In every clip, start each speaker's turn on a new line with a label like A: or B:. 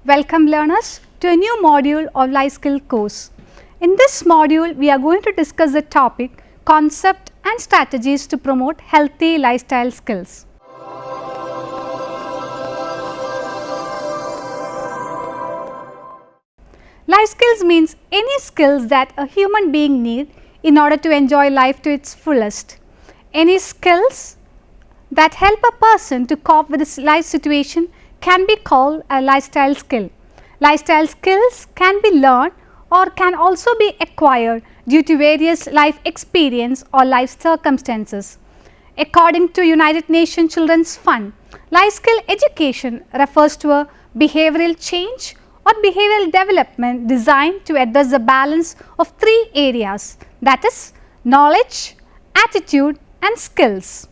A: Welcome learners to a new module of Life Skill course. In this module, we are going to discuss the topic concept and strategies to promote healthy lifestyle skills. Life skills means any skills that a human being needs in order to enjoy life to its fullest. Any skills that help a person to cope with his life situation can be called a lifestyle skill. Lifestyle skills can be learned or can also be acquired due to various life experience or life circumstances. According to United Nations Children's Fund, life skill education refers to a behavioral change or behavioral development designed to address the balance of three areas, that is knowledge, attitude and skills.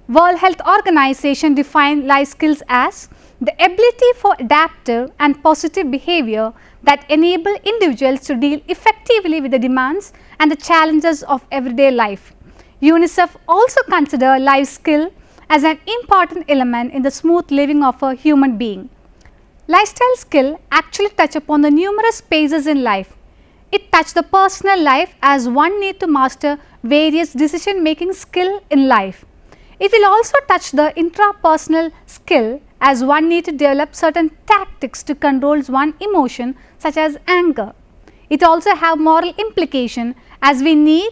A: World Health Organization defined life skills as the ability for adaptive and positive behavior that enable individuals to deal effectively with the demands and the challenges of everyday life. UNICEF also considers life skill as an important element in the smooth living of a human being. Lifestyle skill actually touch upon the numerous phases in life. It touches the personal life as one need to master various decision making skill in life. It will also touch the intrapersonal skill as one need to develop certain tactics to control one's emotion such as anger. It also have moral implication as we need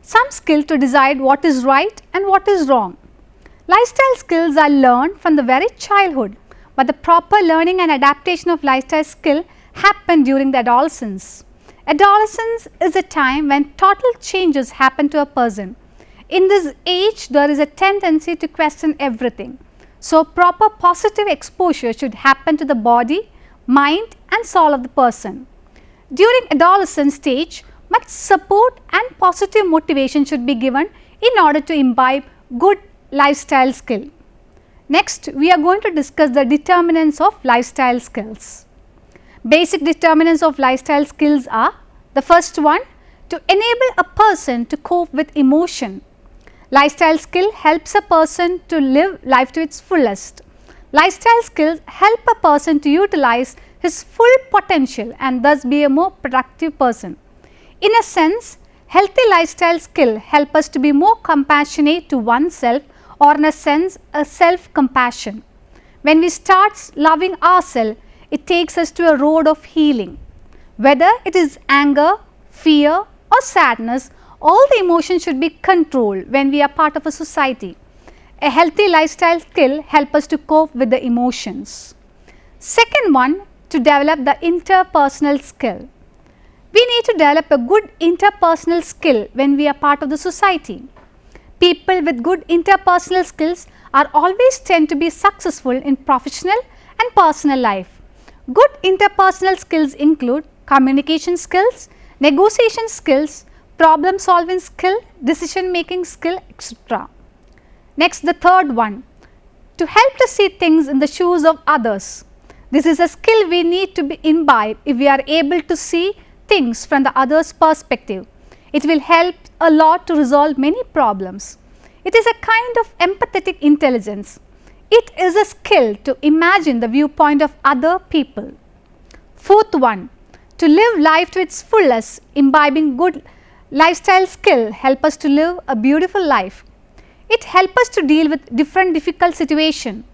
A: some skill to decide what is right and what is wrong. Lifestyle skills are learned from the very childhood, but the proper learning and adaptation of lifestyle skill happen during the adolescence. Adolescence is a time when total changes happen to a person. In this age, there is a tendency to question everything. So, proper positive exposure should happen to the body, mind and soul of the person. During adolescent stage, much support and positive motivation should be given in order to imbibe good lifestyle skill. Next, we are going to discuss the determinants of lifestyle skills. Basic determinants of lifestyle skills are: the first one, to enable a person to cope with emotion. Lifestyle skill helps a person to live life to its fullest. Lifestyle skills help a person to utilize his full potential and thus be a more productive person. In a sense, healthy lifestyle skill help us to be more compassionate to oneself, or in a sense a self-compassion. When we start loving ourselves, it takes us to a road of healing. Whether it is anger, fear or sadness, all the emotions should be controlled when we are part of a society. A healthy lifestyle skill help us to cope with the emotions. Second one, to develop the interpersonal skill. We need to develop a good interpersonal skill when we are part of the society. People with good interpersonal skills are always tend to be successful in professional and personal life. Good interpersonal skills include communication skills, negotiation skills, problem solving skill, decision making skill, etc. Next, the third one, to help to see things in the shoes of others. This is a skill we need to be imbibe if we are able to see things from the other's perspective. It will help a lot to resolve many problems. It is a kind of empathetic intelligence. It is a skill to imagine the viewpoint of other people. Fourth one, to live life to its fullest, imbibing good lifestyle skill help us to live a beautiful life. It helps us to deal with different difficult situations.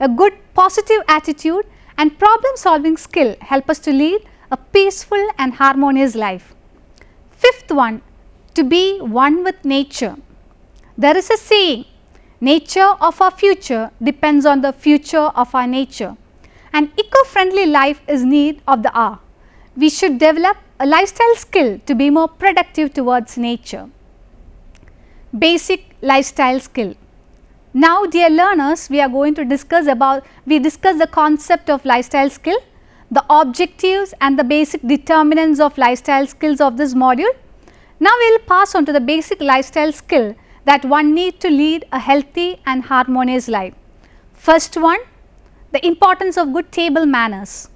A: A good positive attitude and problem solving skill help us to lead a peaceful and harmonious life. Fifth one, to be one with nature. There is a saying, nature of our future depends on the future of our nature. An eco-friendly life is need of the hour. We should develop a lifestyle skill to be more productive towards nature. Basic lifestyle skill. Now dear learners, we are going to discuss the concept of lifestyle skill, the objectives and the basic determinants of lifestyle skills of this module. Now we will pass on to the basic lifestyle skill that one need to lead a healthy and harmonious life. First one, the importance of good table manners.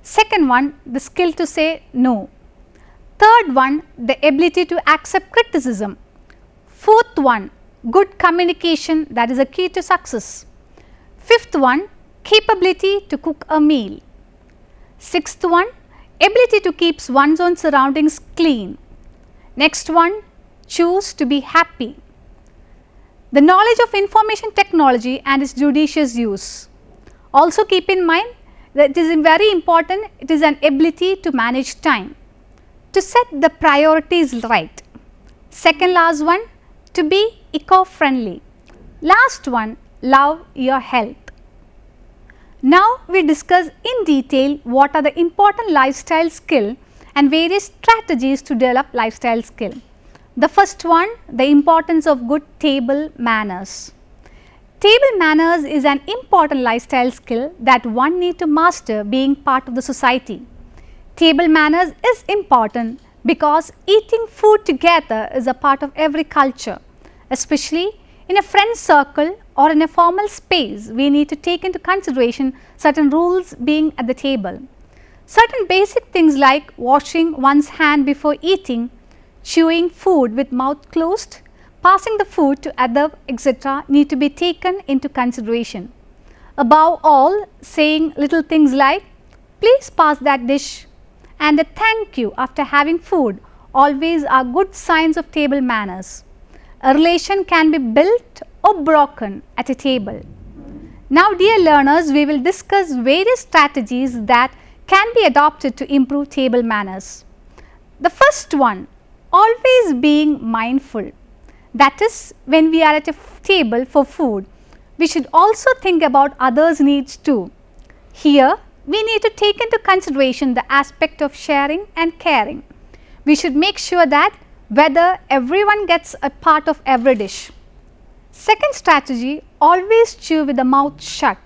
A: Second one, the skill to say no. Third one, the ability to accept criticism. Fourth one, good communication, that is a key to success. Fifth one, capability to cook a meal. Sixth one, ability to keep one's own surroundings clean. Next one, choose to be happy. The knowledge of information technology and its judicious use. Also keep in mind that it is very important, it is an ability to manage time, to set the priorities right. Second last one, to be eco-friendly. Last one, love your health. Now we discuss in detail what are the important lifestyle skill and various strategies to develop lifestyle skill. The first one, the importance of good table manners. Table manners is an important lifestyle skill that one need to master being part of the society. Table manners is important because eating food together is a part of every culture, especially in a friend circle or in a formal space. We need to take into consideration certain rules being at the table. Certain basic things like washing one's hand before eating, chewing food with mouth closed, passing the food to other, etc. need to be taken into consideration. Above all, saying little things like, please pass that dish and a thank you after having food always are good signs of table manners. A relation can be built or broken at a table. Now dear learners, we will discuss various strategies that can be adopted to improve table manners. The first one, always being mindful. That is, when we are at a table for food, we should also think about others' needs too. Here, we need to take into consideration the aspect of sharing and caring. We should make sure that whether everyone gets a part of every dish. Second strategy, always chew with the mouth shut.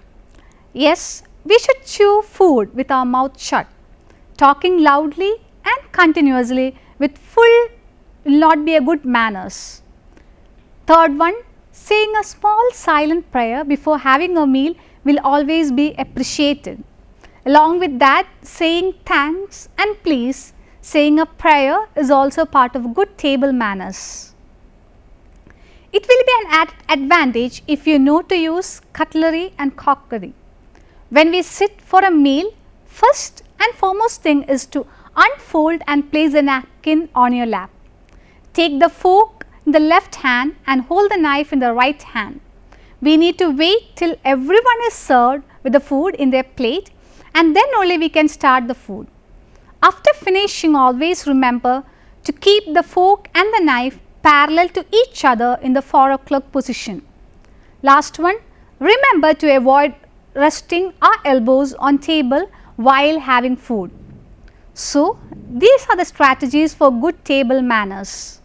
A: Yes, we should chew food with our mouth shut. Talking loudly and continuously with full will not be a good manners. Third one, saying a small silent prayer before having a meal will always be appreciated. Along with that, saying thanks and please, saying a prayer is also part of good table manners. It will be an added advantage if you know to use cutlery and crockery. When we sit for a meal, first and foremost thing is to unfold and place a napkin on your lap. Take the fork in the left hand and hold the knife in the right hand. We need to wait till everyone is served with the food in their plate and then only we can start the food. After finishing, always remember to keep the fork and the knife parallel to each other in the 4 o'clock position. Last one, remember to avoid resting our elbows on table while having food. So, these are the strategies for good table manners.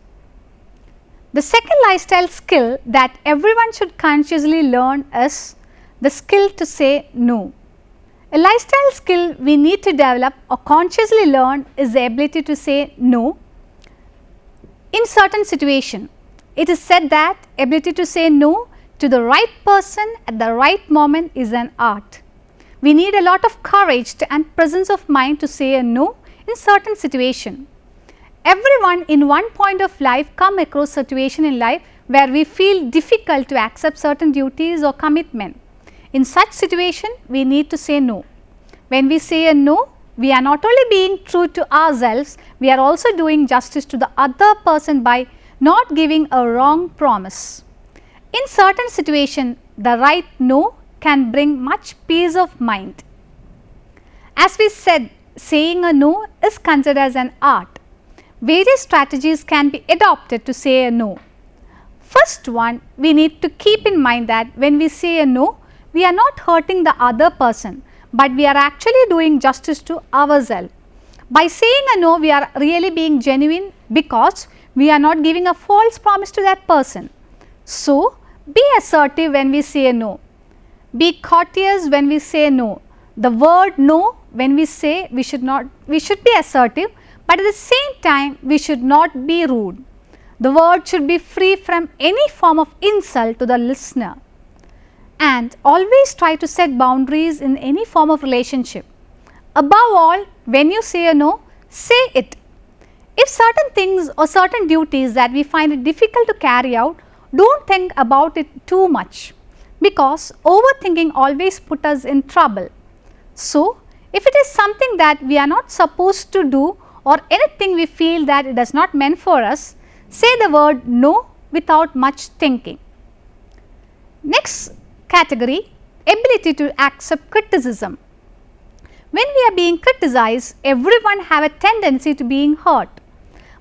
A: The second lifestyle skill that everyone should consciously learn is the skill to say no. A lifestyle skill we need to develop or consciously learn is the ability to say no in certain situation. It is said that ability to say no to the right person at the right moment is an art. We need a lot of courage and presence of mind to say a no in certain situation. Everyone in one point of life come across situation in life where we feel difficult to accept certain duties or commitment. In such situation, we need to say no. When we say a no, we are not only being true to ourselves, we are also doing justice to the other person by not giving a wrong promise. In certain situation, the right no can bring much peace of mind. As we said, saying a no is considered as an art. Various strategies can be adopted to say a no. First one, we need to keep in mind that when we say a no, we are not hurting the other person, but we are actually doing justice to ourselves. By saying a no, we are really being genuine because we are not giving a false promise to that person. So, be assertive when we say no. Be courteous when we say no. The word no, when we say, we should be assertive, but at the same time we should not be rude. The word should be free from any form of insult to the listener. And always try to set boundaries in any form of relationship. Above all, when you say a no, say it. If certain things or certain duties that we find it difficult to carry out, don't think about it too much, because overthinking always puts us in trouble. So, If it is something that we are not supposed to do or anything we feel that it does not meant for us, say the word no without much thinking. Next category, ability to accept criticism. When we are being criticized, everyone have a tendency to being hurt.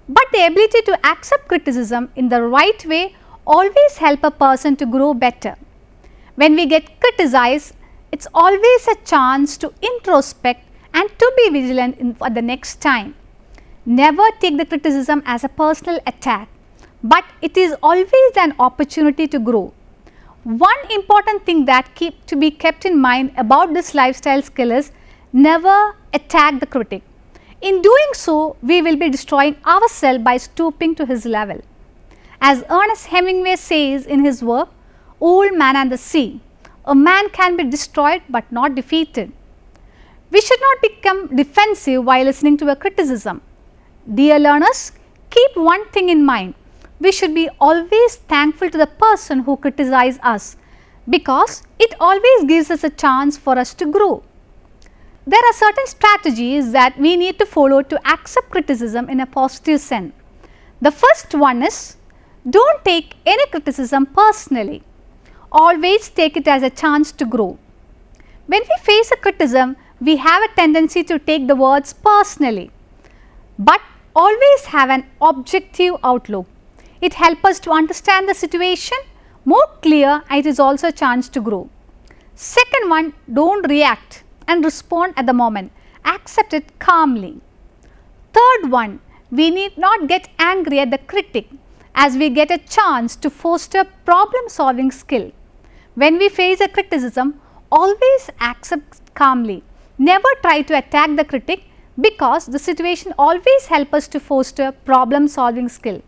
A: But the ability to accept criticism in the right way always help a person to grow better. When we get criticized, it is always a chance to introspect and to be vigilant for the next time. Never take the criticism as a personal attack, but it is always an opportunity to grow. One important thing that to be kept in mind about this lifestyle skill is never attack the critic. In doing so, we will be destroying ourselves by stooping to his level. As Ernest Hemingway says in his work, Old Man and the Sea, a man can be destroyed but not defeated. We should not become defensive while listening to a criticism. Dear learners, keep one thing in mind. We should be always thankful to the person who criticizes us because it always gives us a chance for us to grow. There are certain strategies that we need to follow to accept criticism in a positive sense. The first one is, don't take any criticism personally. Always take it as a chance to grow. When we face a criticism, we have a tendency to take the words personally, but always have an objective outlook. It helps us to understand the situation more clear and it is also a chance to grow. Second one, don't react and respond at the moment. Accept it calmly. Third one, we need not get angry at the critic as we get a chance to foster problem solving skill. When we face a criticism, always accept calmly. Never try to attack the critic because the situation always helps us to foster problem solving skill.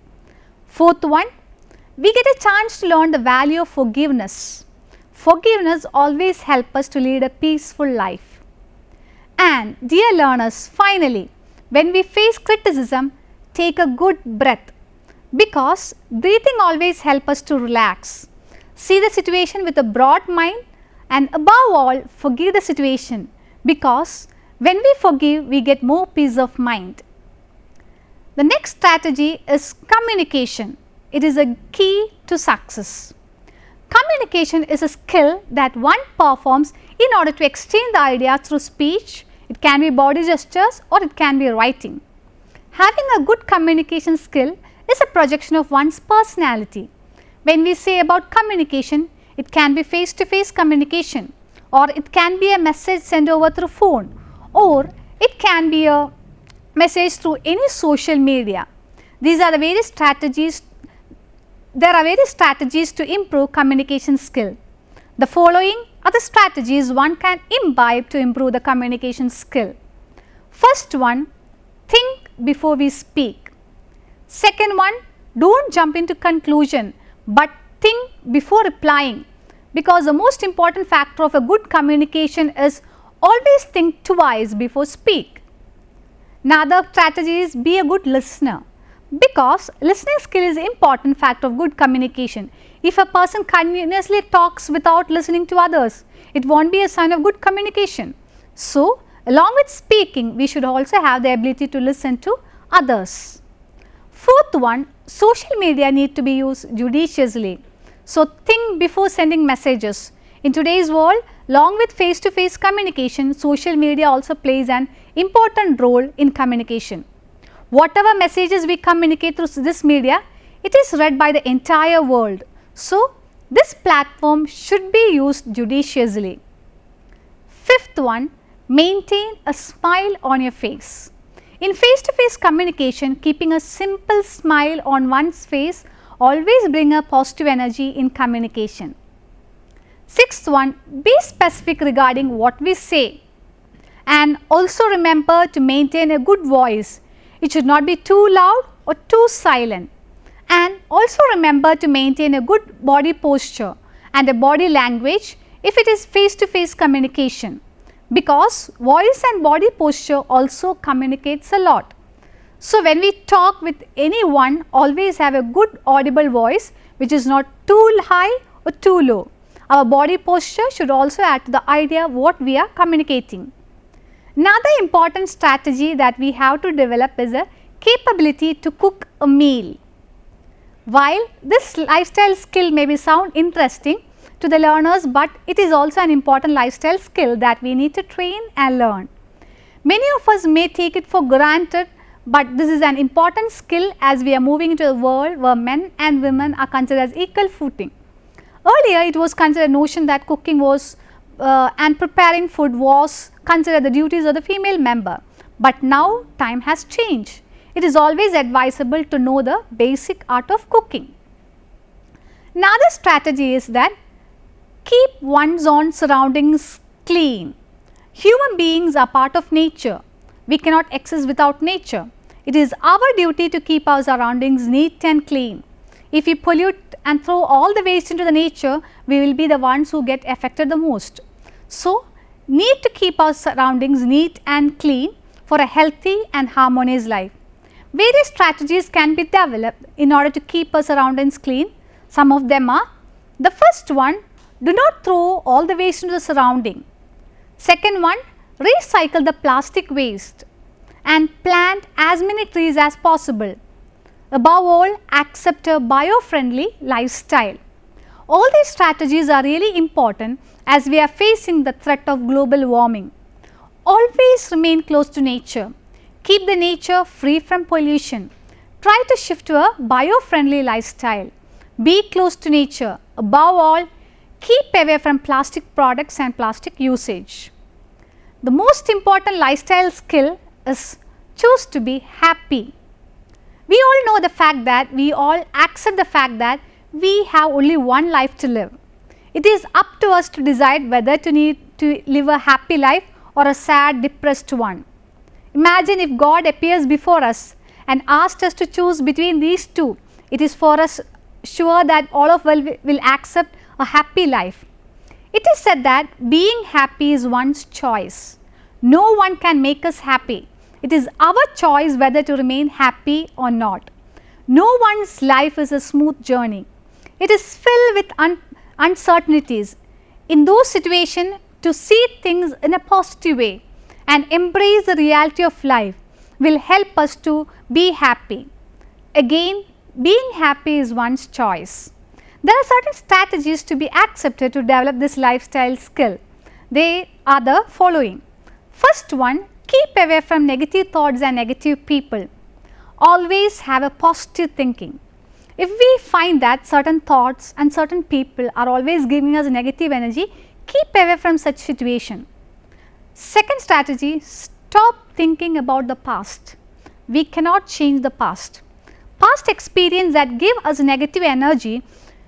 A: Fourth one, we get a chance to learn the value of forgiveness. Forgiveness always helps us to lead a peaceful life. And dear learners, finally, when we face criticism, take a good breath because breathing always helps us to relax. See the situation with a broad mind and above all, forgive the situation because when we forgive, we get more peace of mind. The next strategy is communication. It is a key to success. Communication is a skill that one performs in order to exchange the idea through speech. It can be body gestures or it can be writing. Having a good communication skill is a projection of one's personality. When we say about communication, it can be face-to-face communication or it can be a message sent over through phone or it can be a message through any social media. These are the various strategies. There are various strategies to improve communication skill. The following are the strategies one can imbibe to improve the communication skill. First one, think before we speak. Second one, don't jump into conclusion but think before replying because the most important factor of a good communication is always think twice before speak. Another strategy is be a good listener because listening skill is an important factor of good communication. If a person continuously talks without listening to others, it won't be a sign of good communication. So, along with speaking, we should also have the ability to listen to others. Fourth one, social media need to be used judiciously. So, think before sending messages. In today's world, along with face-to-face communication, social media also plays an important role in communication. Whatever messages we communicate through this media, it is read by the entire world. So, this platform should be used judiciously. Fifth one, maintain a smile on your face. In face-to-face communication, keeping a simple smile on one's face always brings a positive energy in communication. Sixth one, be specific regarding what we say and also remember to maintain a good voice. It should not be too loud or too silent. And also remember to maintain a good body posture and a body language if it is face-to-face communication because voice and body posture also communicates a lot. So, when we talk with anyone, always have a good audible voice which is not too high or too low. Our body posture should also add to the idea of what we are communicating. Another important strategy that we have to develop is a capability to cook a meal. While this lifestyle skill may be sound interesting to the learners, but it is also an important lifestyle skill that we need to train and learn. Many of us may take it for granted, but this is an important skill as we are moving into a world where men and women are considered as equal footing. Earlier it was considered a notion that cooking was and preparing food was considered the duties of the female member, but now time has changed. It is always advisable to know the basic art of cooking. Another strategy is that keep one's own surroundings clean. Human beings are part of nature. We cannot exist without nature. It is our duty to keep our surroundings neat and clean. If we pollute and throw all the waste into the nature, we will be the ones who get affected the most. So, need to keep our surroundings neat and clean for a healthy and harmonious life. Various strategies can be developed in order to keep our surroundings clean. Some of them are: the first one, do not throw all the waste into the surrounding. Second one, recycle the plastic waste and plant as many trees as possible. Above all, accept a bio-friendly lifestyle. All these strategies are really important as we are facing the threat of global warming. Always remain close to nature. Keep the nature free from pollution. Try to shift to a bio-friendly lifestyle. Be close to nature. Above all, keep away from plastic products and plastic usage. The most important lifestyle skill is choose to be happy. We all know the fact that we all accept the fact that we have only one life to live. It is up to us to decide whether to need to live a happy life or a sad, depressed one. Imagine if God appears before us and asked us to choose between these two. It is for us sure that all of us will accept a happy life. It is said that being happy is one's choice. No one can make us happy. It is our choice whether to remain happy or not. No one's life is a smooth journey. It is filled with uncertainties. In those situations, to see things in a positive way and embrace the reality of life will help us to be happy. Again, being happy is one's choice. There are certain strategies to be accepted to develop this lifestyle skill. They are the following. First one, keep away from negative thoughts and negative people. Always have a positive thinking. If we find that certain thoughts and certain people are always giving us negative energy, keep away from such situation. Second strategy, stop thinking about the past. We cannot change the past. Past experience that give us negative energy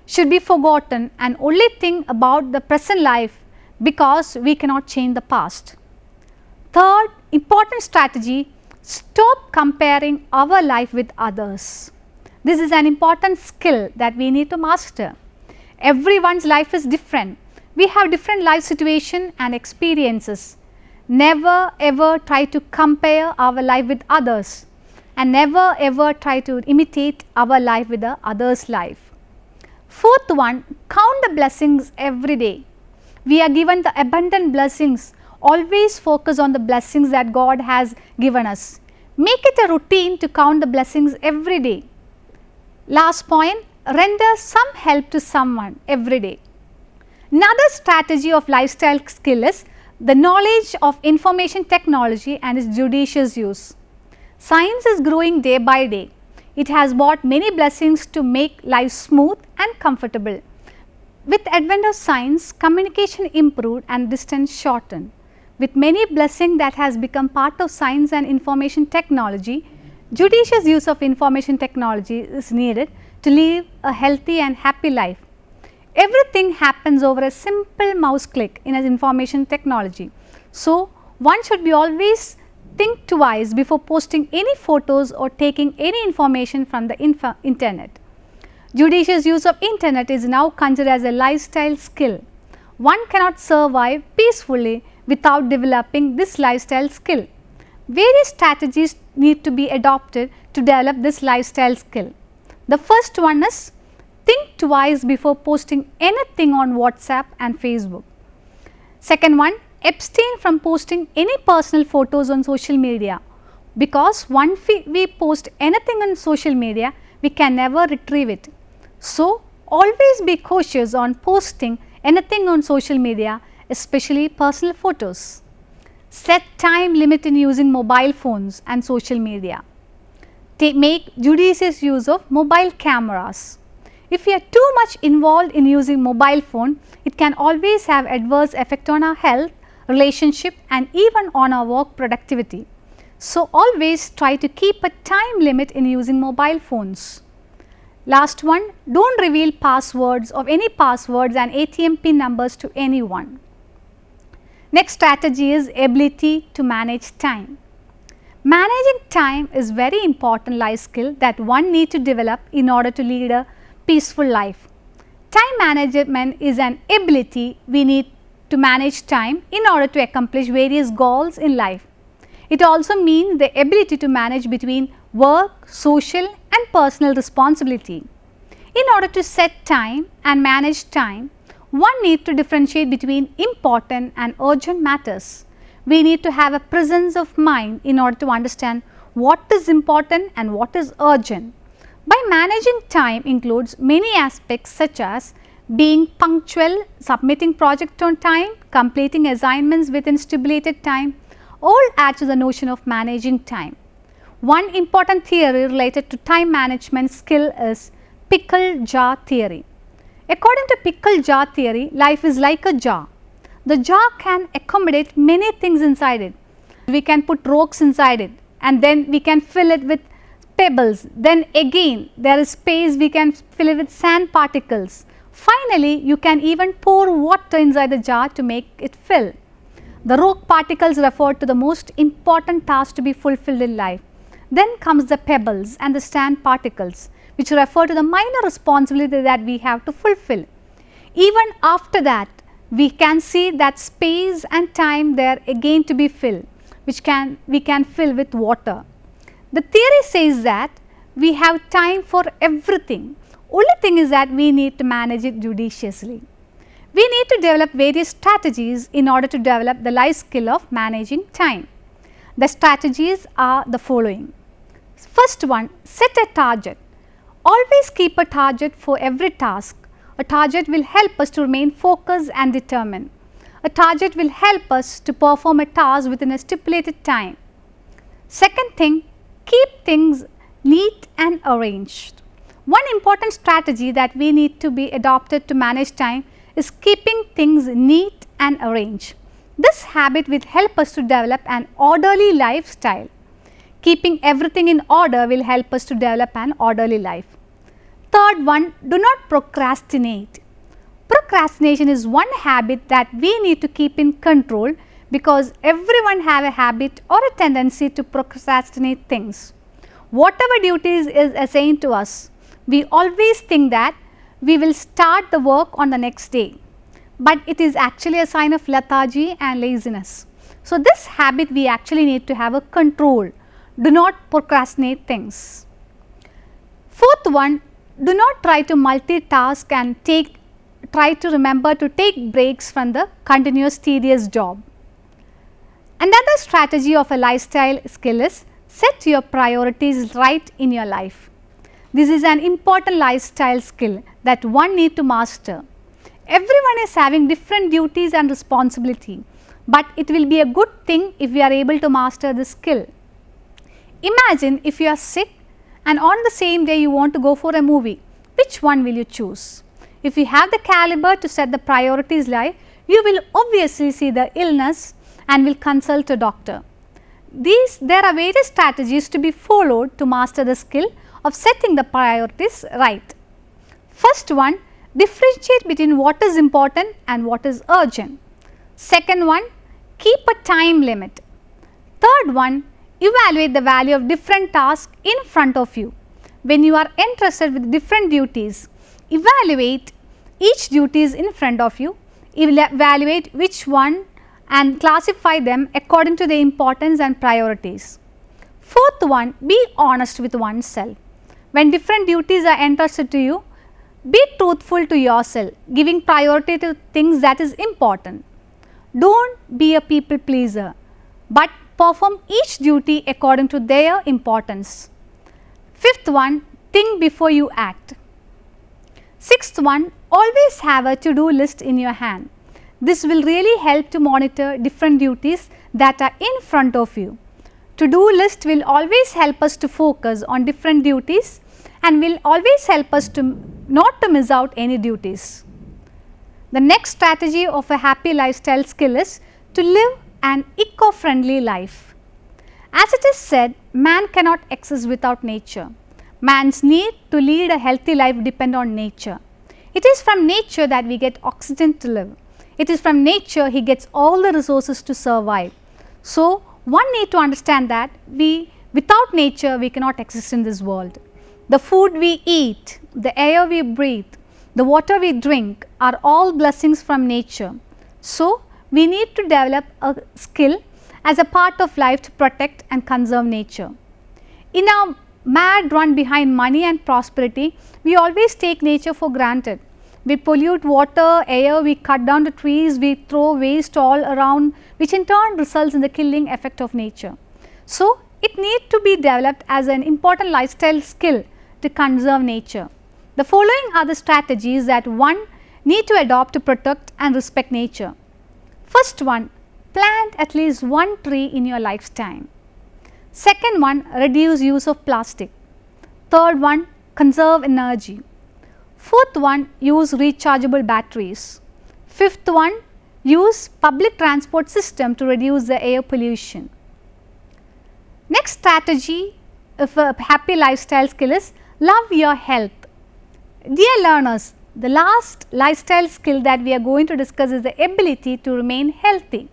A: should be forgotten and only think about the present life because we cannot change the past. Third important strategy, stop comparing our life with others. This is an important skill that we need to master. Everyone's life is different. We have different life situation and experiences. Never ever try to compare our life with others and never ever try to imitate our life with the others' life. Fourth one, count the blessings every day. We are given the abundant blessings. Always focus on the blessings that God has given us. Make it a routine to count the blessings every day. Last point, render some help to someone every day. Another strategy of lifestyle skill is the knowledge of information technology and its judicious use. Science is growing day by day. It has brought many blessings to make life smooth and comfortable. With advent of science, communication improved and distance shortened. With many blessings that has become part of science and information technology, judicious use of information technology is needed to live a healthy and happy life. Everything happens over a simple mouse click in information technology. So, one should be always think twice before posting any photos or taking any information from the internet. Judicious use of internet is now considered as a lifestyle skill. One cannot survive peacefully without developing this lifestyle skill. Various strategies need to be adopted to develop this lifestyle skill. The first one is think twice before posting anything on WhatsApp and Facebook. Second one, abstain from posting any personal photos on social media, because once we post anything on social media, we can never retrieve it. So, always be cautious on posting anything on social media, especially personal photos. Set time limit in using mobile phones and social media. Make judicious use of mobile cameras. If we are too much involved in using mobile phone, it can always have adverse effect on our health, relationship and even on our work productivity. So, always try to keep a time limit in using mobile phones. Last one, do not reveal passwords of any passwords and ATM pin numbers to anyone. Next strategy is ability to manage time. Managing time is very important life skill that one needs to develop in order to lead a peaceful life. Time management is an ability we need to manage time in order to accomplish various goals in life. It also means the ability to manage between work, social and personal responsibility. In order to set time and manage time, one needs to differentiate between important and urgent matters. We need to have a presence of mind in order to understand what is important and what is urgent. By managing time includes many aspects such as being punctual, submitting project on time, completing assignments within stipulated time, all add to the notion of managing time. One important theory related to time management skill is pickle jar theory. According to pickle jar theory, life is like a jar. The jar can accommodate many things inside it. We can put rocks inside it and then we can fill it with pebbles. Then again there is space, we can fill it with sand particles. Finally, you can even pour water inside the jar to make it fill. The rock particles refer to the most important task to be fulfilled in life. Then comes the pebbles and the sand particles, which refer to the minor responsibility that we have to fulfill. Even after that, we can see that space and time there again to be filled, which we can fill with water. The theory says that we have time for everything. Only thing is that we need to manage it judiciously. We need to develop various strategies in order to develop the life skill of managing time. The strategies are the following. First one, set a target. Always keep a target for every task. A target will help us to remain focused and determined. A target will help us to perform a task within a stipulated time. Second thing, keep things neat and arranged. One important strategy that we need to be adopted to manage time is keeping things neat and arranged. This habit will help us to develop an orderly lifestyle. Keeping everything in order will help us to develop an orderly life. Third one, do not procrastinate. Procrastination is one habit that we need to keep in control because everyone have a habit or a tendency to procrastinate things. Whatever duties is assigned to us, we always think that we will start the work on the next day, but it is actually a sign of lethargy and laziness. So, this habit we actually need to have a control. Do not procrastinate things. Fourth one, do not try to multitask and try to remember to take breaks from the continuous tedious job. Another strategy of a lifestyle skill is set your priorities right in your life. This is an important lifestyle skill that one need to master. Everyone is having different duties and responsibility, but it will be a good thing if we are able to master this skill. Imagine if you are sick and on the same day you want to go for a movie, which one will you choose? If you have the caliber to set the priorities right, you will obviously see the illness and will consult a doctor. There are various strategies to be followed to master the skill of setting the priorities right. First one, differentiate between what is important and what is urgent. Second one, keep a time limit. Third one, evaluate the value of different tasks in front of you. When you are entrusted with different duties, evaluate each duties in front of you, evaluate which one and classify them according to the importance and priorities. Fourth one, be honest with oneself. When different duties are entrusted to you, be truthful to yourself, giving priority to things that is important. Don't be a people pleaser, but perform each duty according to their importance. Fifth one, think before you act. Sixth one, always have a to-do list in your hand. This will really help to monitor different duties that are in front of you. To-do list will always help us to focus on different duties and will always help us to not to miss out any duties. The next strategy of a happy lifestyle skill is to live an eco-friendly life. As it is said, man cannot exist without nature. Man's need to lead a healthy life depend on nature. It is from nature that we get oxygen to live. It is from nature he gets all the resources to survive. So, one need to understand that without nature we cannot exist in this world. The food we eat, the air we breathe, the water we drink are all blessings from nature. So, we need to develop a skill as a part of life to protect and conserve nature. In our mad run behind money and prosperity, we always take nature for granted. We pollute water, air, we cut down the trees, we throw waste all around, which in turn results in the killing effect of nature. So, it needs to be developed as an important lifestyle skill to conserve nature. The following are the strategies that one need to adopt to protect and respect nature. First one, plant at least one tree in your lifetime. Second one, reduce use of plastic. Third one, conserve energy. Fourth one, use rechargeable batteries. Fifth one, use public transport system to reduce the air pollution. Next strategy of a happy lifestyle skill is love your health. Dear learners, the last lifestyle skill that we are going to discuss is the ability to remain healthy.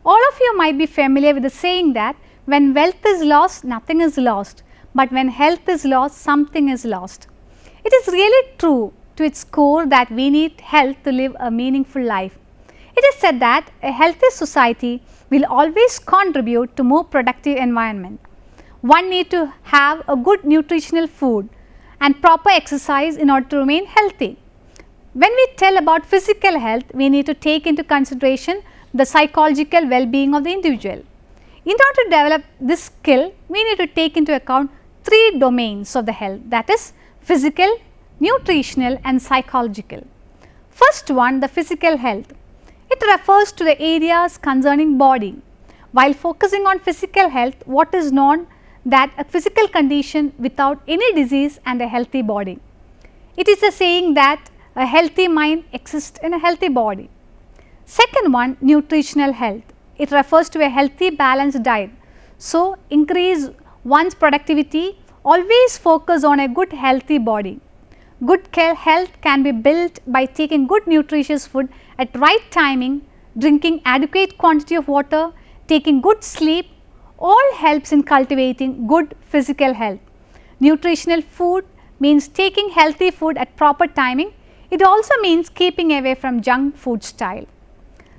A: All of you might be familiar with the saying that when wealth is lost, nothing is lost, but when health is lost, something is lost. It is really true to its core that we need health to live a meaningful life. It is said that a healthy society will always contribute to more productive environment. One need to have a good nutritional food and proper exercise in order to remain healthy. When we tell about physical health, we need to take into consideration the psychological well-being of the individual. In order to develop this skill, we need to take into account three domains of the health, that is physical, nutritional and psychological. First one, the physical health. It refers to the areas concerning body. While focusing on physical health, what is known that a physical condition without any disease and a healthy body. It is a saying that a healthy mind exists in a healthy body. Second one, nutritional health. It refers to a healthy balanced diet. So, increase one's productivity, always focus on a good healthy body. Good health can be built by taking good nutritious food at right timing, drinking adequate quantity of water, taking good sleep, all helps in cultivating good physical health. Nutritional food means taking healthy food at proper timing. It also means keeping away from junk food style.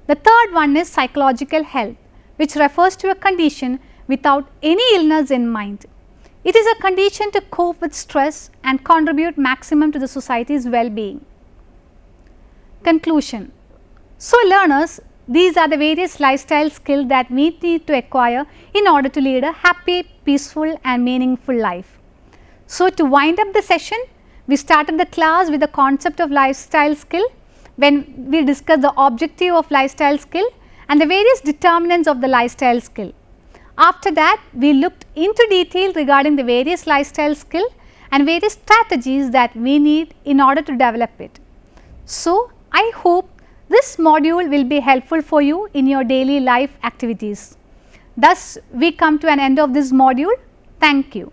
A: The third one is psychological health, which refers to a condition without any illness in mind. It is a condition to cope with stress and contribute maximum to the society's well-being. Conclusion. So, learners, these are the various lifestyle skills that we need to acquire in order to lead a happy, peaceful and meaningful life. So, to wind up the session, we started the class with the concept of lifestyle skill when we discussed the objective of lifestyle skill and the various determinants of the lifestyle skill. After that, we looked into detail regarding the various lifestyle skill and various strategies that we need in order to develop it. So, I hope this module will be helpful for you in your daily life activities. Thus, we come to an end of this module. Thank you.